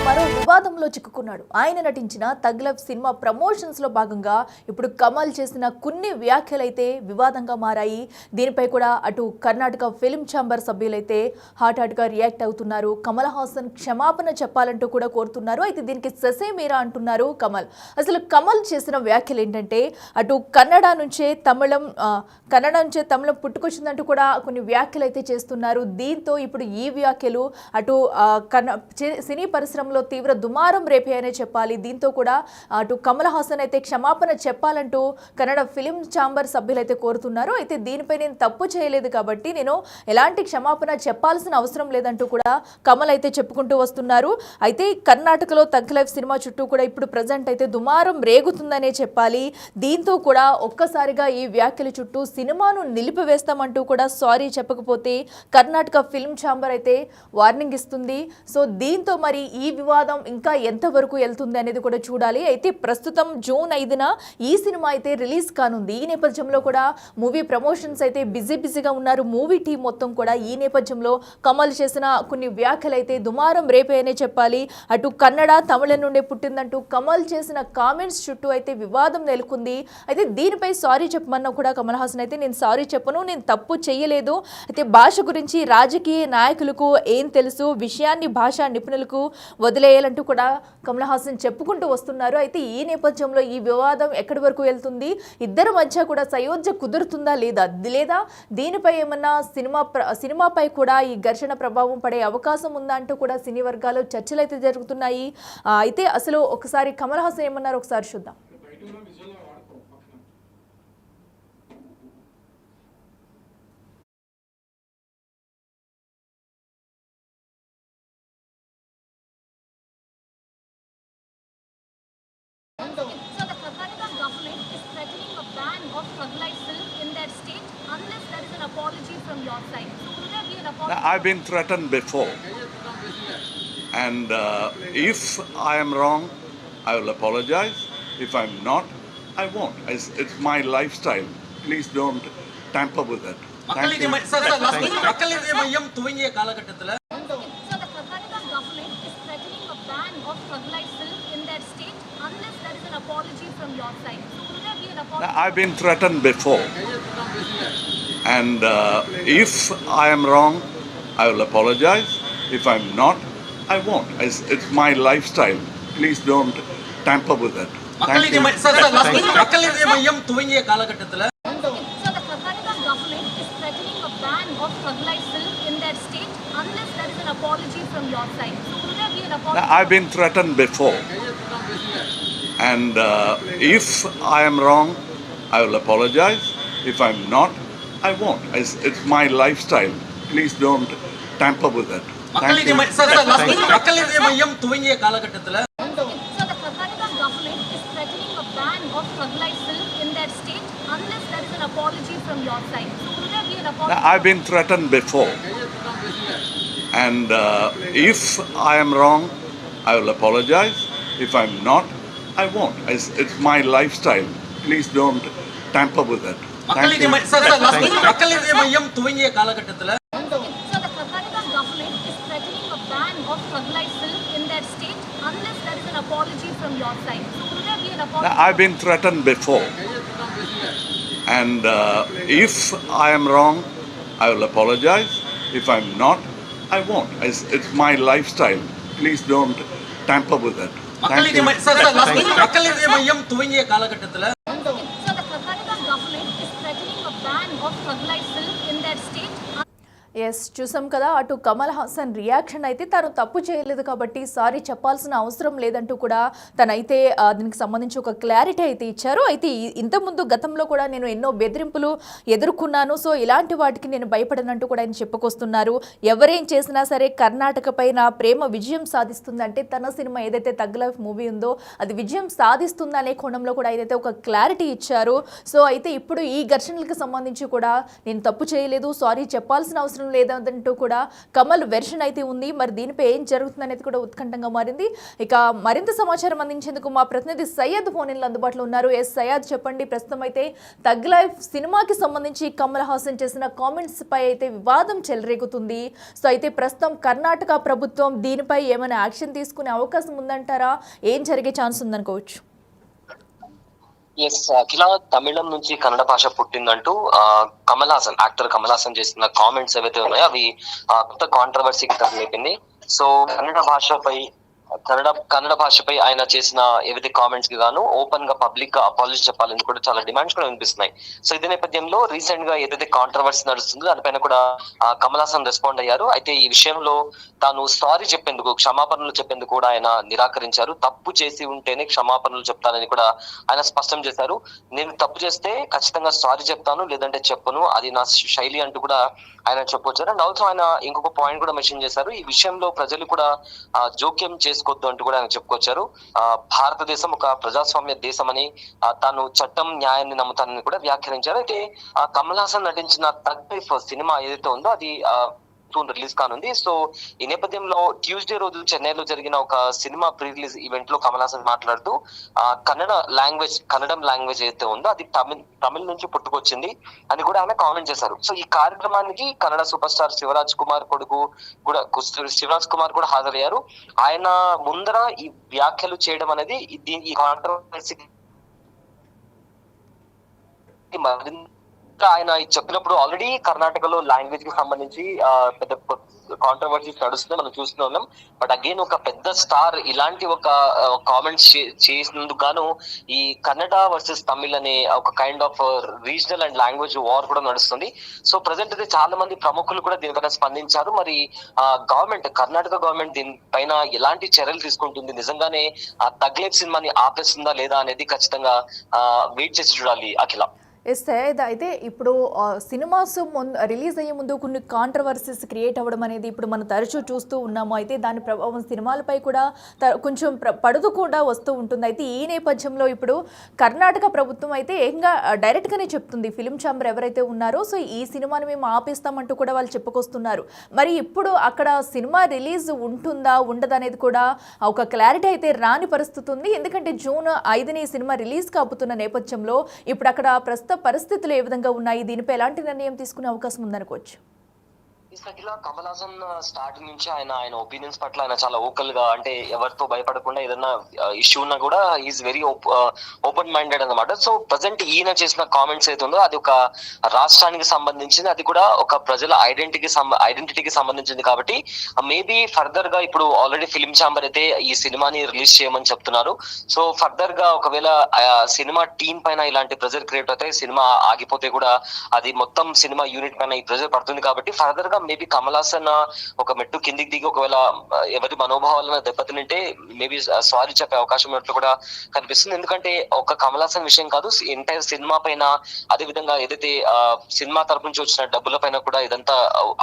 మరో వివాదంలో చిక్కుకున్నాడు. ఆయన నటించిన తగ్ లైఫ్ సినిమా ప్రమోషన్స్ లో భాగంగా ఇప్పుడు కమల్ చేసిన కొన్ని వ్యాఖ్యలైతే వివాదంగా మారాయి. దీనిపై కూడా అటు కర్ణాటక ఫిల్మ్ ఛాంబర్ సభ్యులైతే హాట్ గా రియాక్ట్ అవుతున్నారు. కమల్ హాసన్ క్షమాపణ చెప్పాలంటూ కూడా కోరుతున్నారు. అయితే దీనికి ససే మీరా అంటున్నారు కమల్. అసలు కమల్ చేసిన వ్యాఖ్యలు ఏంటంటే అటు కన్నడ నుంచే తమిళం పుట్టుకొచ్చిందంటూ కూడా కొన్ని వ్యాఖ్యలు అయితే చేస్తున్నారు. దీంతో ఇప్పుడు ఈ వ్యాఖ్యలు అటు సినీ పరిశ్రమలో తీవ్ర దుమారం రేపాయనే చెప్పాలి. దీంతో కూడా అటు కమల్ హాసన్ అయితే క్షమాపణ చెప్పాలంటూ కన్నడ ఫిల్మ్ ఛాంబర్ సభ్యులైతే కోరుతున్నారు. అయితే దీనిపై నేను తప్పు చేయలేదు కాబట్టి నేను ఎలాంటి క్షమాపణ చెప్పాల్సిన అవసరం లేదంటూ కూడా కమల్ అయితే చెప్పుకుంటూ వస్తున్నారు. అయితే కర్ణాటకలో తగ్ లైఫ్ సినిమా చుట్టూ కూడా ఇప్పుడు ప్రజెంట్ అయితే దుమారం రేగుతుందనే చెప్పాలి. దీంతో కూడా ఒక్కసారిగా ఈ వ్యాఖ్యల చుట్టూ సినిమాను నిలిపివేస్తామంటూ కూడా సారీ చెప్పకపోతే కర్ణాటక ఫిల్మ్ ఛాంబర్ అయితే వార్నింగ్ ఇస్తుంది. సో దీంతో మరి ఈ వివాదం ఇంకా ఎంతవరకు వెళ్తుంది అనేది కూడా చూడాలి. అయితే ప్రస్తుతం జూన్ 5న ఈ సినిమా అయితే రిలీజ్ కానుంది. ఈ నేపథ్యంలో కూడా మూవీ ప్రమోషన్స్ అయితే బిజీగా ఉన్నారు మూవీ టీం మొత్తం కూడా. ఈ నేపథ్యంలో కమల్ చేసిన కొన్ని వ్యాఖ్యలు అయితే దుమారం రేపాయనే చెప్పాలి. అటు కన్నడ తమిళం నుండి పుట్టిందంటూ కమల్ చేసిన కామెంట్స్ చుట్టూ అయితే వివాదం నెలకొంది. అయితే దీనిపై సారీ చెప్పమన్నా కూడా కమల్ హాసన్ అయితే నేను సారీ చెప్పను, నేను తప్పు చేయలేదు. అయితే భాష గురించి రాజకీయ నాయకులకు ఏం తెలుసు, విషయాన్ని భాషా నిపుణులకు వదిలేయాలంటూ కూడా కమల్ హాసన్ చెప్పుకుంటూ వస్తున్నారు. అయితే ఈ నేపథ్యంలో ఈ వివాదం ఎక్కడి వరకు వెళ్తుంది, ఇద్దరి మధ్య కూడా సయోధ్య కుదురుతుందా లేదా దీనిపై ఏమన్నా సినిమాపై కూడా ఈ ఘర్షణ ప్రభావం పడే అవకాశం ఉందా అంటూ కూడా సినీ వర్గాల్లో చర్చలు అయితే జరుగుతున్నాయి. అయితే అసలు ఒకసారి కమల్ హాసన్ ఏమన్నారు ఒకసారి చూద్దాం. So the Karnataka government is threatening a ban of Thug Life film in their state unless there is an apology from your side. So will there be an apology? I've been threatened before, and if I am wrong, I will apologize. If I'm not, I won't. It's my lifestyle. Please don't tamper with it. Thank you. So the Karnataka government is threatening a ban of Thug Life film in their state unless there is an apology from your side. So will there be an apology? I've been threatened before, and if I am wrong, I will apologize. If I'm not, I won't. It's my lifestyle. Please don't tamper with it. Thank you. So the Karnataka government is threatening a ban of Thug Life film in their state unless there is an apology from your side. So will there be an apology? I've been threatened before, and if I am wrong, I will apologize. If I'm not, I won't. It's my lifestyle. Please don't tamper with it. Thank you. So the Karnataka government is threatening a ban of Thug Life film in their state unless there is an apology from your side. So will there be an apology? I've been threatened before, and if I am wrong, I will apologize. If I'm not, I won't. It's my lifestyle. Please don't tamper with it. Thank you. So the Karnataka government is threatening a ban of Thug Life film in their state unless there is an apology from your side. So will there be an apology? I've been threatened before, and if I am wrong, I will apologize. If I'm not, I won't. It's my lifestyle. Please don't tamper with it. Thank you. So the Karnataka government is threatening a ban of Thug Life film in their state. Yes చూసాం కదా, అటు Kamal Haasan reaction అయితే తను తప్పు చేయలేదు కాబట్టి sorry చెప్పాల్సిన అవసరం లేదంటూ కూడా తనైతే దీనికి సంబంధించి ఒక క్లారిటీ అయితే ఇచ్చారు. అయితే ఇంతకుముందు గతంలో కూడా నేను ఎన్నో బెదిరింపులు ఎదుర్కొన్నాను, సో ఇలాంటి వాటికి నేను భయపడనంటూ కూడా ఆయన చెప్పుకొస్తున్నారు. ఎవరేం చేసినా సరే కర్ణాటకపై నా ప్రేమ విజయం సాధిస్తుందంటే తన సినిమా ఏదైతే తగ్ లైఫ్ మూవీ ఉందో అది విజయం సాధిస్తుందనే కోణంలో కూడా ఏదైతే ఒక క్లారిటీ ఇచ్చారు. సో అయితే ఇప్పుడు ఈ ఘర్షణలకు సంబంధించి కూడా నేను తప్పు చేయలేదు, సారీ చెప్పాల్సిన అవసరం లేదంటూ కూడా కమల్ వెర్షన్ అయితే ఉంది. మరి దీనిపై ఏం జరుగుతుంది అనేది కూడా ఉత్కంఠంగా మారింది. ఇక మరింత సమాచారం అందించేందుకు మా ప్రతినిధి సయ్యద్ ఫోన్ ఇన్లో అందుబాటులో ఉన్నారు. సయ్యద్, చెప్పండి. ప్రస్తుతం అయితే తగ్ లైఫ్ సినిమాకి సంబంధించి కమల్ హాసన్ చేసిన కామెంట్స్ పై అయితే వివాదం చెలరేగుతుంది. సో అయితే ప్రస్తుతం కర్ణాటక ప్రభుత్వం దీనిపై ఏమైనా యాక్షన్ తీసుకునే అవకాశం ఉందంటారా? ఏం జరిగే ఛాన్స్ ఉందనుకోవచ్చు? ఎస్, అఖిల, తమిళం నుంచి కన్నడ భాష పుట్టిందంటూ యాక్టర్ కమల్ హాసన్ చేసిన కామెంట్స్ ఏవైతే ఉన్నాయో అవి కొత్త కాంట్రవర్సీకి తరలిపోయింది. సో కన్నడ భాషపై ఆయన చేసిన ఏవైతే కామెంట్స్ కి గాను ఓపెన్ గా పబ్లిక్ గా అపాలజీ చెప్పాలని కూడా చాలా డిమాండ్స్ కూడా వినిపిస్తున్నాయి. సో ఇదే నేపథ్యంలో రీసెంట్ గా ఏదైతే కాంట్రవర్సీ నడుస్తుందో దానిపైన కూడా కమల్ హాసన్ రెస్పాండ్ అయ్యారు. అయితే ఈ విషయంలో తాను సారీ చెప్పేందుకు, క్షమాపణలు చెప్పేందుకు కూడా ఆయన నిరాకరించారు. తప్పు చేసి ఉంటేనే క్షమాపణలు చెప్తానని కూడా ఆయన స్పష్టం చేశారు. నేను తప్పు చేస్తే ఖచ్చితంగా సారీ చెప్తాను, లేదంటే చెప్పను, అది నా శైలి అంటూ కూడా ఆయన చెప్పొచ్చారు. అండ్ ఆల్సో ఆయన ఇంకొక పాయింట్ కూడా మెన్షన్ చేశారు. ఈ విషయంలో ప్రజలు కూడా జోక్యం చేసుకోవద్దు అంటూ కూడా ఆయన చెప్పుకొచ్చారు. భారతదేశం ఒక ప్రజాస్వామ్య దేశం అని, తాను చట్టం న్యాయాన్ని నమ్ముతానని కూడా వ్యాఖ్యానించారు. అయితే కమల్ హాసన్ నటించిన తగ్ లైఫ్ సినిమా ఏదైతే ఉందో అది రిలీజ్ కానుంది. సో ఈ నేపథ్యంలో ట్యూస్డే రోజు చెన్నైలో జరిగిన ఒక సినిమా ప్రీ రిలీజ్ ఈవెంట్ లో కమల్ హాసన్ మాట్లాడుతూ కన్నడం లాంగ్వేజ్ ఏదైతే ఉందో అది తమిళ నుంచి పుట్టుకొచ్చింది అని కూడా ఆమె కామెంట్ చేశారు. సో ఈ కార్యక్రమానికి కన్నడ సూపర్ స్టార్ శివరాజ్ కుమార్ కూడా హాజరయ్యారు. ఆయన ముందర ఈ వ్యాఖ్యలు చేయడం అనేది ఈ కాంట్రవర్సీ ఆయన చెప్పినప్పుడు ఆల్రెడీ కర్ణాటకలో లాంగ్వేజ్ కి సంబంధించి పెద్ద కాంట్రవర్సీస్ నడుస్తుంది, మనం చూస్తూనే ఉన్నాం. బట్ అగైన్ ఒక పెద్ద స్టార్ ఇలాంటి ఒక కామెంట్స్ చేసినందుకు గాను ఈ కన్నడ వర్సెస్ తమిళ్ అనే ఒక kind of regional and language war కూడా నడుస్తుంది. సో ప్రజెంట్ అయితే చాలా మంది ప్రముఖులు కూడా దీనిపైన స్పందించారు. మరి కర్ణాటక గవర్నమెంట్ దీనిపైన ఎలాంటి చర్యలు తీసుకుంటుంది, నిజంగానే ఆ తగ్ లైఫ్ సినిమాని ఆపేస్తుందా లేదా అనేది ఖచ్చితంగా వెయిట్ చేసి చూడాలి అఖిల. అయితే ఇప్పుడు సినిమాస్ రిలీజ్ అయ్యే ముందు కొన్ని కాంట్రవర్సీస్ క్రియేట్ అవ్వడం అనేది ఇప్పుడు మనం తరచూ చూస్తూ ఉన్నాము. అయితే దాని ప్రభావం సినిమాలపై కూడా కొంచెం పడుతూ కూడా వస్తూ ఉంటుంది. అయితే ఈ నేపథ్యంలో ఇప్పుడు కర్ణాటక ప్రభుత్వం అయితే ఏకంగా డైరెక్ట్గానే చెప్తుంది, ఫిలిం ఛాంబర్ ఎవరైతే ఉన్నారో సో ఈ సినిమాని మేము ఆపేస్తామంటూ కూడా వాళ్ళు చెప్పుకొస్తున్నారు. మరి ఇప్పుడు అక్కడ సినిమా రిలీజ్ ఉంటుందా ఉండదా అనేది కూడా ఒక క్లారిటీ అయితే రాని పరిస్థితి ఉంది. ఎందుకంటే June 5ని సినిమా రిలీజ్ కాబోతున్న నేపథ్యంలో ఇప్పుడు అక్కడ పరిస్థితులు ఏ విధంగా ఉన్నాయి, దీనిపై ఎలాంటి నిర్ణయం తీసుకునే అవకాశం ఉందనుకోవచ్చు? కమల్ హాసన్ స్టార్టింగ్ నుంచి ఆయన ఒపీనియన్స్ పట్ల ఆయన చాలా ఓకల్ గా, అంటే ఎవరితో భయపడకుండా ఏదైనా ఇష్యూ ఉన్నా కూడా ఈజ్ వెరీ ఓపెన్ మైండెడ్ అన్నమాట. సో ప్రజెంట్ ఈయన చేసిన కామెంట్స్ అయితే ఉందో అది ఒక రాష్ట్రానికి సంబంధించింది, అది కూడా ఒక ప్రజల ఐడెంటిటీకి సంబంధించింది. కాబట్టి మేబీ ఫర్దర్ గా ఇప్పుడు ఆల్రెడీ ఫిలిం ఛాంబర్ అయితే ఈ సినిమాని రిలీజ్ చేయమని చెప్తున్నారు. సో ఫర్దర్ గా ఒకవేళ సినిమా టీం పైన ఇలాంటి ప్రెజర్ క్రియేట్ అయితే సినిమా ఆగిపోతే కూడా అది మొత్తం సినిమా యూనిట్ పైన ఈ ప్రెజర్ పడుతుంది. కాబట్టి ఫర్దర్ గా మేబీ కమల్ హాసన్ ఒక మెట్టు కిందికి దిగి ఒకవేళ ఎవరి మనోభావాలను దెబ్బతింటే మేబీ సారీ చెప్పే అవకాశం ఉన్నట్లు కూడా కనిపిస్తుంది. ఎందుకంటే ఒక కమల్ హాసన్ విషయం కాదు, ఎంటైర్ సినిమా పైన, అదే విధంగా ఏదైతే సినిమా తరపు నుంచి వచ్చిన డబ్బుల పైన కూడా ఇదంతా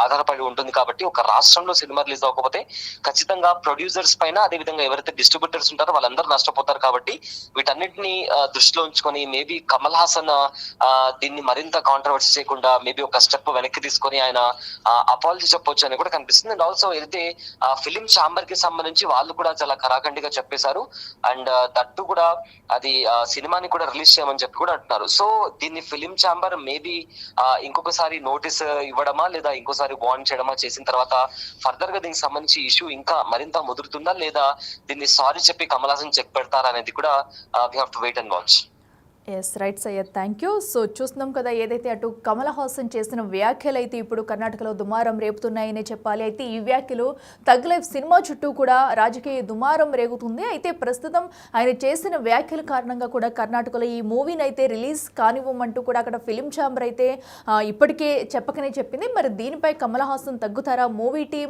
ఆధారపడి ఉంటుంది. కాబట్టి ఒక రాష్ట్రంలో సినిమా రిలీజ్ అవ్వకపోతే ఖచ్చితంగా ప్రొడ్యూసర్స్ పైన, అదే విధంగా ఎవరైతే డిస్ట్రిబ్యూటర్స్ ఉంటారో వాళ్ళందరూ నష్టపోతారు. కాబట్టి వీటన్నిటిని దృష్టిలో ఉంచుకొని మేబీ కమల్ హాసన్ దీన్ని మరింత కాంట్రవర్సీ చేయకుండా మేబీ ఒక స్టెప్ వెనక్కి తీసుకొని ఆయన అపాలజీ చెప్పొచ్చు అని కూడా కనిపిస్తుంది. అండ్ ఆల్సో ఏదైతే ఫిలిం ఛాంబర్ కి సంబంధించి వాళ్ళు కూడా చాలా కరాఖండిగా చెప్పేశారు. అండ్ దట్టు కూడా అది సినిమాని కూడా రిలీజ్ చేయమని చెప్పి కూడా అంటున్నారు. సో దీన్ని ఫిలిం ఛాంబర్ మేబీ ఇంకొకసారి నోటీస్ ఇవ్వడమా లేదా ఇంకోసారి వార్న్ చేయడమా చేసిన తర్వాత ఫర్దర్ గా దీనికి సంబంధించి ఇష్యూ ఇంకా మరింత ముదురుతుందా లేదా దీన్ని సారీ చెప్పి కమల్ హాసన్ చెక్ పెడతారా అనేది కూడా we have to wait and watch. Yes right Syed, thank you. So చూస్తున్నాం కదా, ఏదైతే అటు కమల్ హాసన్ చేసిన వ్యాఖ్యలు అయితే ఇప్పుడు కర్ణాటకలో దుమారం రేపుతున్నాయనే చెప్పాలి. అయితే ఈ వ్యాఖ్యలు తగ్ లైఫ్ సినిమా చుట్టూ కూడా రాజకీయ దుమారం రేగుతుంది. అయితే ప్రస్తుతం ఆయన చేసిన వ్యాఖ్యల కారణంగా కూడా కర్ణాటకలో ఈ మూవీని అయితే రిలీజ్ కానివ్వమంటూ కూడా అక్కడ ఫిలిం ఛాంబర్ అయితే ఇప్పటికే చెప్పకనే చెప్పింది. మరి దీనిపై కమల్ హాసన్ తగ్గుతారా, మూవీ టీం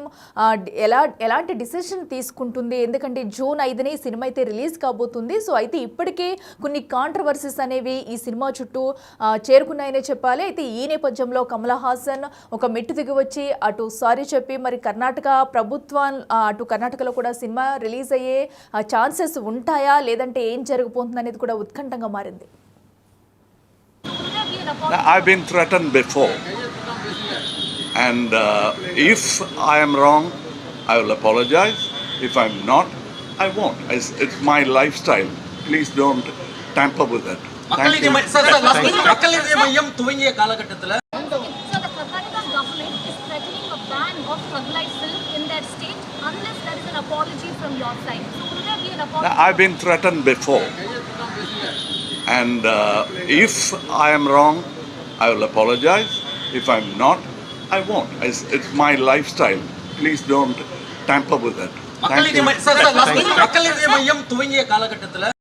ఎలాంటి డిసిషన్ తీసుకుంటుంది? ఎందుకంటే June 5ని సినిమా అయితే రిలీజ్ కాబోతుంది. సో అయితే ఇప్పటికే కొన్ని కాంట్రవర్సీస్ అనేవి ఈ సినిమా చుట్టూ చేరుకున్నాయనే చెప్పాలి. అయితే ఈ నేపథ్యంలో కమల్ హాసన్ ఒక మెట్టు దిగి వచ్చి అటు సారీ చెప్పి మరి కర్ణాటక ప్రభుత్వం అటు కర్ణాటకలో కూడా సినిమా రిలీజ్ అయ్యే ఛాన్సెస్ ఉంటాయా లేదంటే ఏం జరగబోతుంది అనేది కూడా ఉత్కంఠంగా మారింది. I've been threatened before. And if I am wrong, I will apologize. If I'm not, I won't. It's my lifestyle. Please don't tamper with it. Thank you. மக்களிதய மையம் துவங்கிய காலகட்டத்தில் So the Karnataka government is threatening a ban of Praglite film in their state unless there is an apology from your side. So will there be an apology? Now, I've been threatened before. And if I am wrong, I will apologize. If I'm not, I won't. It's my lifestyle. Please don't tamper with it. Thank you. மக்களிதய மையம் துவங்கிய காலகட்டத்தில்